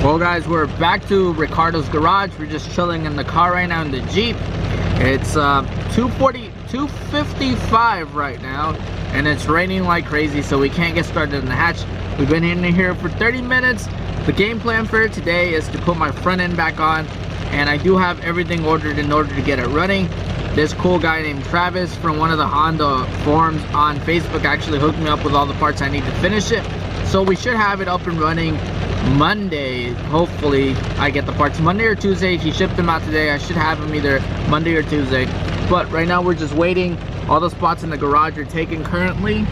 Well guys, we're back to Ricardo's garage. We're just chilling in the car right now in the Jeep. It's 2:55 right now, and it's raining like crazy, so we can't get started in the hatch. We've been in here for 30 minutes. The game plan for today is to put my front end back on, and I do have everything ordered in order to get it running. This cool guy named Travis from one of the Honda forums on Facebook actually hooked me up with all the parts I need to finish it. So we should have it up and running Monday. Hopefully I get the parts Monday or Tuesday. He shipped them out today. I should have them either Monday or Tuesday. But right now we're just waiting. All the spots in the garage are taken currently.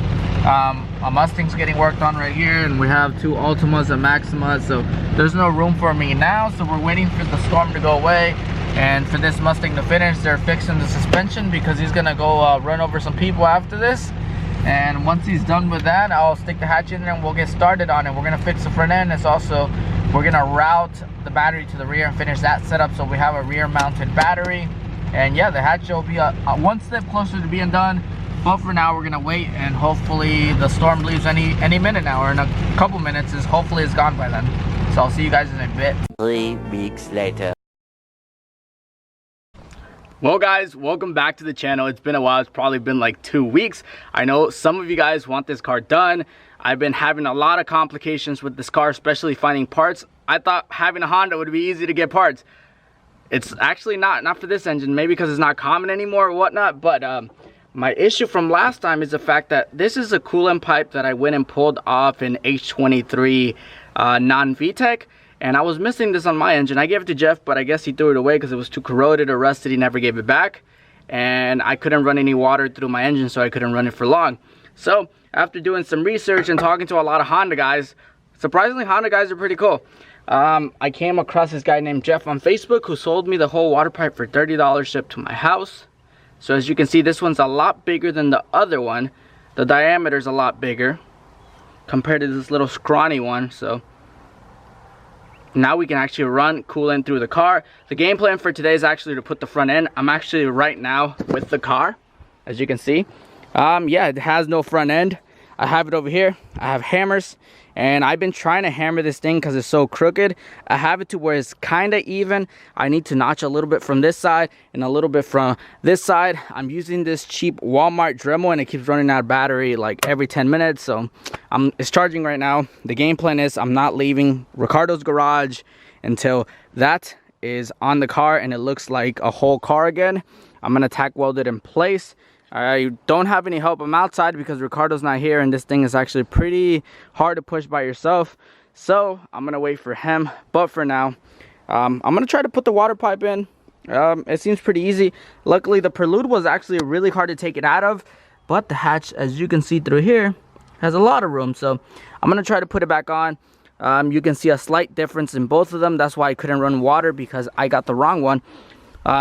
A Mustang's getting worked on right here, and we have two Altimas and Maximas, so there's no room for me now. So we're waiting for the storm to go away and for this Mustang to finish. They're fixing the suspension because he's gonna go run over some people after this. And once he's done with that, I'll stick the hatch in there and we'll get started on it. We're gonna fix the front end. It's also, we're gonna route the battery to the rear and finish that setup so we have a rear mounted battery. And yeah, the hatch will be one step closer to being done. But for now, we're gonna wait, and hopefully the storm leaves any minute now, or in a couple minutes. Hopefully it's gone by then. So I'll see you guys in a bit. 3 weeks later. Well guys, welcome back to the channel. It's been a while. It's probably been like 2 weeks. I know some of you guys want this car done. I've been having a lot of complications with this car, especially finding parts. I thought having a Honda would be easy to get parts. It's actually not for this engine, maybe because it's not common anymore or whatnot. But my issue from last time is the fact that this is a coolant pipe that I went and pulled off in H23 non-VTEC. And I was missing this on my engine. I gave it to Jeff, but I guess he threw it away because it was too corroded or rusted. He never gave it back. And I couldn't run any water through my engine, so I couldn't run it for long. So after doing some research and talking to a lot of Honda guys, surprisingly, Honda guys are pretty cool. I came across this guy named Jeff on Facebook who sold me the whole water pipe for $30 shipped to my house. So as you can see, this one's a lot bigger than the other one. The diameter's a lot bigger compared to this little scrawny one. So now we can actually run coolant through the car. The game plan for today is actually to put the front end. I'm actually right now with the car, as you can see. Yeah, it has no front end. I have it over here. I have hammers, and I've been trying to hammer this thing because it's so crooked. I have it to where it's kind of even. I need to notch a little bit from this side and a little bit from this side. I'm using this cheap Walmart Dremel, and it keeps running out of battery like every 10 minutes. So it's charging right now. The game plan is I'm not leaving Ricardo's garage until that is on the car and it looks like a whole car again. I'm gonna tack weld it in place. I don't have any help. I'm outside because Ricardo's not here, and this thing is actually pretty hard to push by yourself. So I'm gonna wait for him. But for now, I'm gonna try to put the water pipe in. It seems pretty easy. Luckily, the prelude was actually really hard to take it out of, but the hatch, as you can see through here, has a lot of room. So I'm gonna try to put it back on. You can see a slight difference in both of them. That's why I couldn't run water, because I got the wrong one.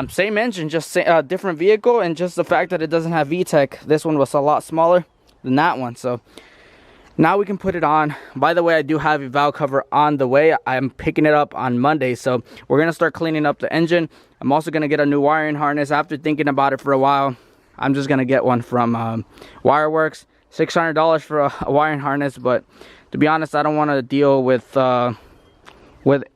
Same engine, just different vehicle, and just the fact that it doesn't have VTEC. This one was a lot smaller than that one. So now we can put it on. By the way, I do have a valve cover on the way. I'm picking it up on Monday, so we're gonna start cleaning up the engine. I'm also gonna get a new wiring harness. After thinking about it for a while, I'm just gonna get one from Wireworks. $600 for a wiring harness, but to be honest, I don't want to deal with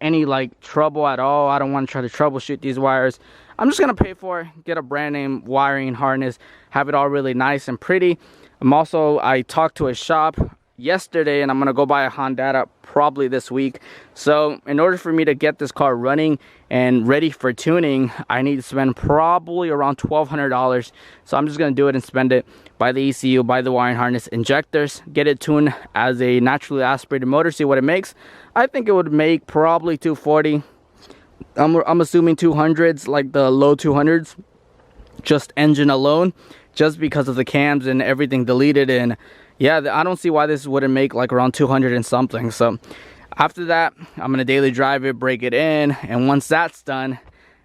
any like trouble at all. I don't want to try to troubleshoot these wires. I'm just gonna pay for it, get a brand name wiring harness, have it all really nice and pretty. I talked to a shop yesterday, and I'm gonna go buy a Honda probably this week. So in order for me to get this car running and ready for tuning, I need to spend probably around $1,200. So I'm just gonna do it and spend it. Buy the ECU, buy the wiring harness, injectors, get it tuned as a naturally aspirated motor, see what it makes. I think it would make probably 240. I'm assuming 200s, like the low 200s, just engine alone, just because of the cams and everything deleted. And yeah, I don't see why this wouldn't make like around 200 and something. So after that, I'm gonna daily drive it, break it in, and once that's done,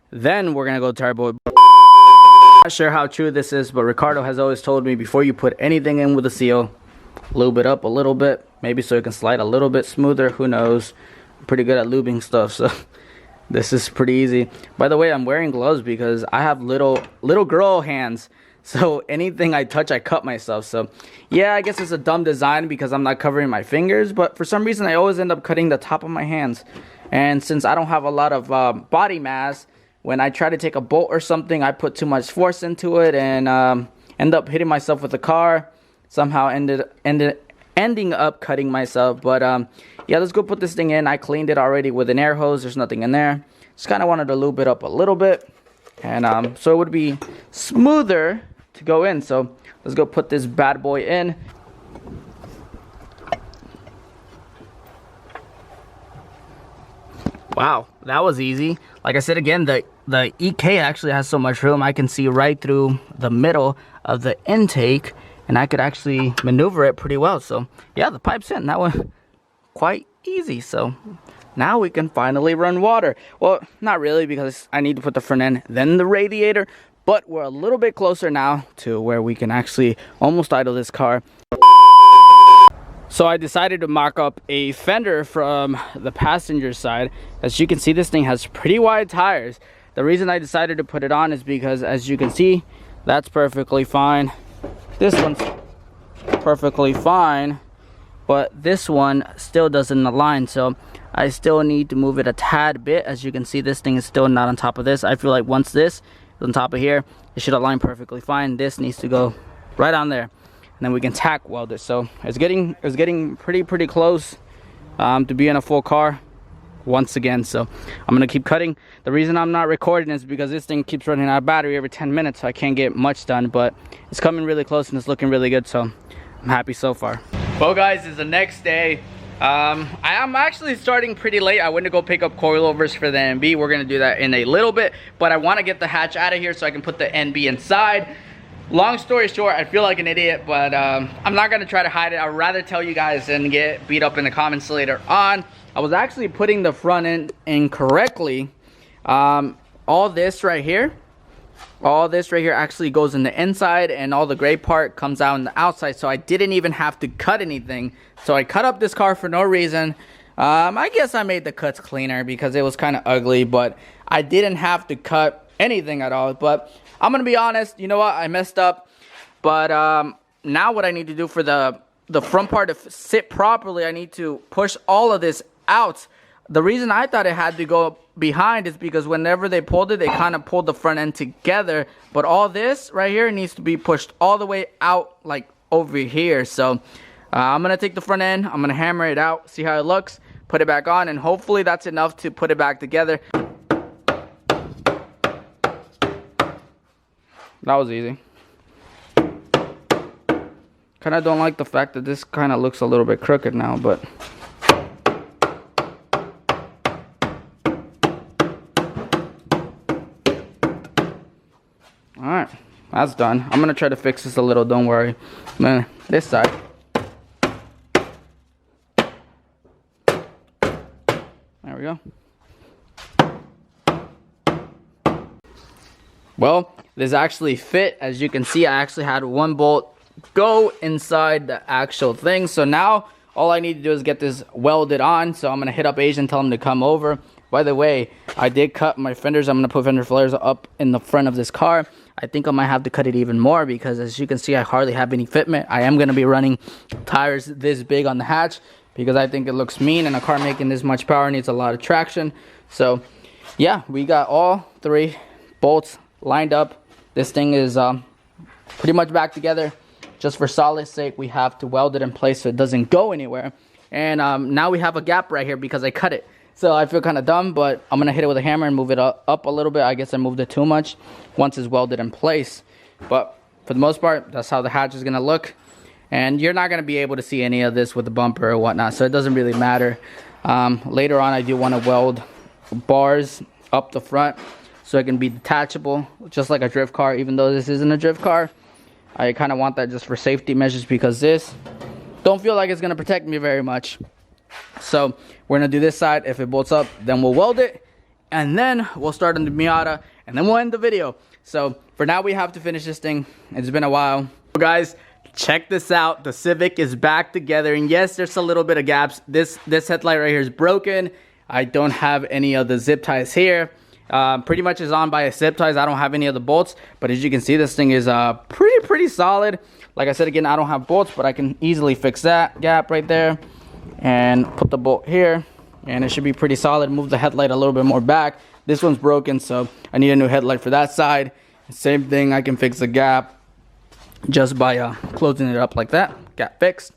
then we're gonna go turbo. Not sure how true this is, but Ricardo has always told me before you put anything in with a seal, lube it up a little bit, maybe so it can slide a little bit smoother. Who knows? I'm pretty good at lubing stuff, so this is pretty easy. By the way, I'm wearing gloves because I have little girl hands, so anything I touch, I cut myself. So yeah, I guess it's a dumb design because I'm not covering my fingers, but for some reason I always end up cutting the top of my hands. And since I don't have a lot of body mass, when I try to take a bolt or something, I put too much force into it and end up hitting myself with the car. Somehow ending up cutting myself. But yeah, let's go put this thing in. I cleaned it already with an air hose. There's nothing in there. Just kind of wanted to lube it up a little bit, and so it would be smoother to go in. So let's go put this bad boy in. Wow, that was easy. Like I said again, the EK actually has so much room. I can see right through the middle of the intake, and I could actually maneuver it pretty well. So yeah, the pipe's in. That one quite easy. So now we can finally run water. Well, not really, because I need to put the front end, then the radiator. But we're a little bit closer now to where we can actually almost idle this car. So I decided to mock up a fender from the passenger side. As you can see, this thing has pretty wide tires. The reason I decided to put it on is because, as you can see, that's perfectly fine. This one's perfectly fine, but this one still doesn't align. So I still need to move it a tad bit. As you can see, this thing is still not on top of this. I feel like once this is on top of here, it should align perfectly fine. This needs to go right on there, and then we can tack weld it. So it's getting pretty close to being a full car once again. So I'm gonna keep cutting. The reason I'm not recording is because this thing keeps running out of battery every 10 minutes, so I can't get much done, but it's coming really close and it's looking really good. So I'm happy so far. Well guys, it's the next day. I am actually starting pretty late. I went to go pick up coilovers for the NB. We're gonna do that in a little bit, but I want to get the hatch out of here so I can put the NB inside. Long story short, I feel like an idiot, but I'm not gonna try to hide it. I'd rather tell you guys than get beat up in the comments later on. I was actually putting the front end incorrectly. All this right here actually goes in the inside, and all the gray part comes out on the outside, so I didn't even have to cut anything. So I cut up this car for no reason. I guess I made the cuts cleaner because it was kind of ugly, but I didn't have to cut anything at all. But I'm gonna be honest, you know what, I messed up. But now what I need to do for the front part to sit properly, I need to push all of this out. The reason I thought it had to go behind is because whenever they pulled it, they kind of pulled the front end together. But all this right here needs to be pushed all the way out, like over here. So I'm gonna take the front end, I'm gonna hammer it out, see how it looks, put it back on, and hopefully that's enough to put it back together. That was easy. Kind of don't like the fact that this kind of looks a little bit crooked now, but alright, that's done. I'm gonna try to fix this a little, don't worry. Man, this side. There we go. Well, this actually fit. As you can see, I actually had one bolt go inside the actual thing. So now all I need to do is get this welded on. So I'm gonna hit up Asian, tell him to come over. By the way, I did cut my fenders. I'm gonna put fender flares up in the front of this car. I think I might have to cut it even more because, as you can see, I hardly have any fitment. I am gonna be running tires this big on the hatch because I think it looks mean, and a car making this much power needs a lot of traction. So yeah, we got all 3 bolts lined up. This thing is pretty much back together. Just for solid sake, we have to weld it in place so it doesn't go anywhere. And now we have a gap right here because I cut it. So I feel kind of dumb, but I'm gonna hit it with a hammer and move it up a little bit. I guess I moved it too much once it's welded in place. But for the most part, that's how the hatch is gonna look. And you're not gonna be able to see any of this with the bumper or whatnot, so it doesn't really matter. Later on, I do want to weld bars up the front so it can be detachable, just like a drift car. Even though this isn't a drift car, I kind of want that just for safety measures because this don't feel like it's gonna protect me very much. So we're gonna do this side. If it bolts up, then we'll weld it, and then we'll start on the Miata, and then we'll end the video. So for now, we have to finish this thing. It's been a while. So guys, check this out. The Civic is back together, and yes, there's a little bit of gaps. This headlight right here is broken. I don't have any of the zip ties here. Pretty much is on by a zip ties. I don't have any of the bolts, but as you can see, this thing is pretty solid. Like I said again, I don't have bolts, but I can easily fix that gap right there and put the bolt here. and it should be pretty solid. Move the headlight a little bit more back. This one's broken, so I need a new headlight for that side. Same thing, I can fix the gap just by closing it up like that. Gap fixed.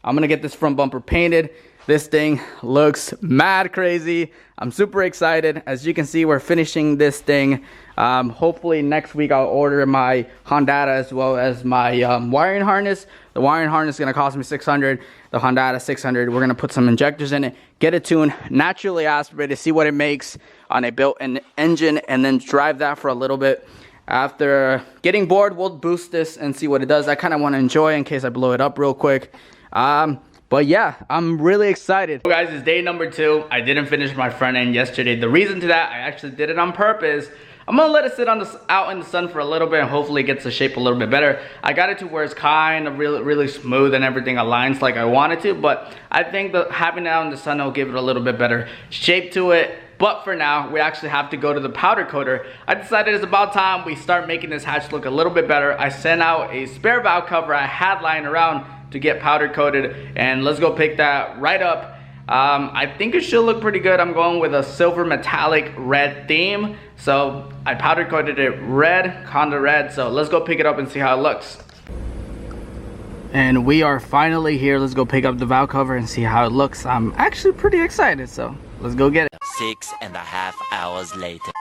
I'm gonna get this front bumper painted. This thing looks mad crazy. I'm super excited. As you can see, we're finishing this thing. Hopefully next week I'll order my Hondata as well as my wiring harness. The wiring harness is gonna cost me $600. The Hondata $600. We're gonna put some injectors in it, get it tuned, naturally aspirated, see what it makes on a built-in engine, and then drive that for a little bit. After getting bored, we'll boost this and see what it does. I kind of want to enjoy in case I blow it up real quick. But yeah, I'm really excited. So guys, it's day number 2. I didn't finish my front end yesterday. The reason to that, I actually did it on purpose. I'm gonna let it sit out in the sun for a little bit and hopefully it gets the shape a little bit better. I got it to where it's kind of really smooth and everything aligns like I want it to, but I think that having it out in the sun will give it a little bit better shape to it. But for now, we actually have to go to the powder coater. I decided it's about time we start making this hatch look a little bit better. I sent out a spare valve cover I had lying around to get powder coated, and let's go pick that right up. I think it should look pretty good. I'm going with a silver metallic red theme. So I powder coated it red, Honda red. So let's go pick it up and see how it looks. And we are finally here. Let's go pick up the valve cover and see how it looks. I'm actually pretty excited, so let's go get it. 6.5 hours later.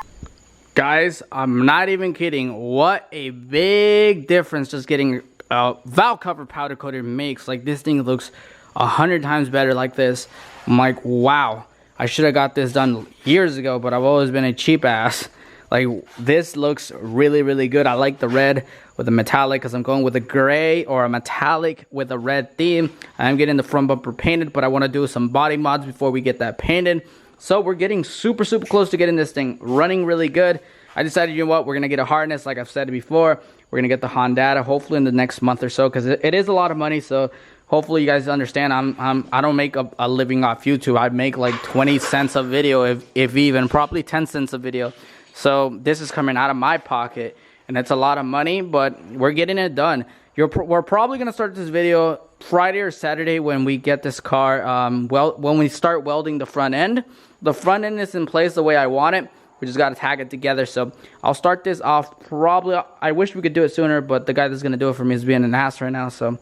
Guys, I'm not even kidding. What a big difference just getting valve cover powder coated makes. Like, this thing looks 100 times better like this. I'm like, wow, I should have got this done years ago, but I've always been a cheap ass. Like, this looks really good. I like the red with the metallic because I'm going with a gray or a metallic with a red theme. I'm getting the front bumper painted, but I want to do some body mods before we get that painted. So we're getting super close to getting this thing running really good. I decided, you know what, we're gonna get a harness like I've said before. We're gonna get the Hondata hopefully in the next month or so, because it is a lot of money. So hopefully you guys understand. I don't make a living off YouTube. I make like 20 cents a video, if even, probably 10 cents a video. So this is coming out of my pocket, and it's a lot of money, but we're getting it done. We're probably gonna start this video Friday or Saturday when we get this car. When we start welding the front end. The front end is in place the way I want it. We just got to tag it together. So I'll start this off probably. I wish we could do it sooner, but the guy that's going to do it for me is being an ass right now. So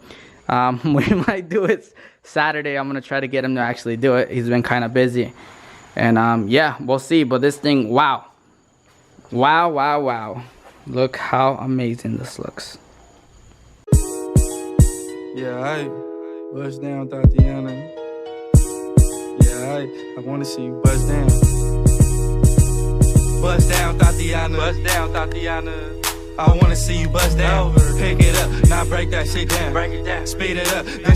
we might do it Saturday. I'm going to try to get him to actually do it. He's been kind of busy. And yeah, we'll see. But this thing, wow. Look how amazing this looks. Yeah, I bust down, Tatiana. Yeah, I want to see you bust down. Bust down, Tatiana. Bust down, Tatiana. I want to see you bust down. Pick it up, now break that shit down. Break it down. Speed it up.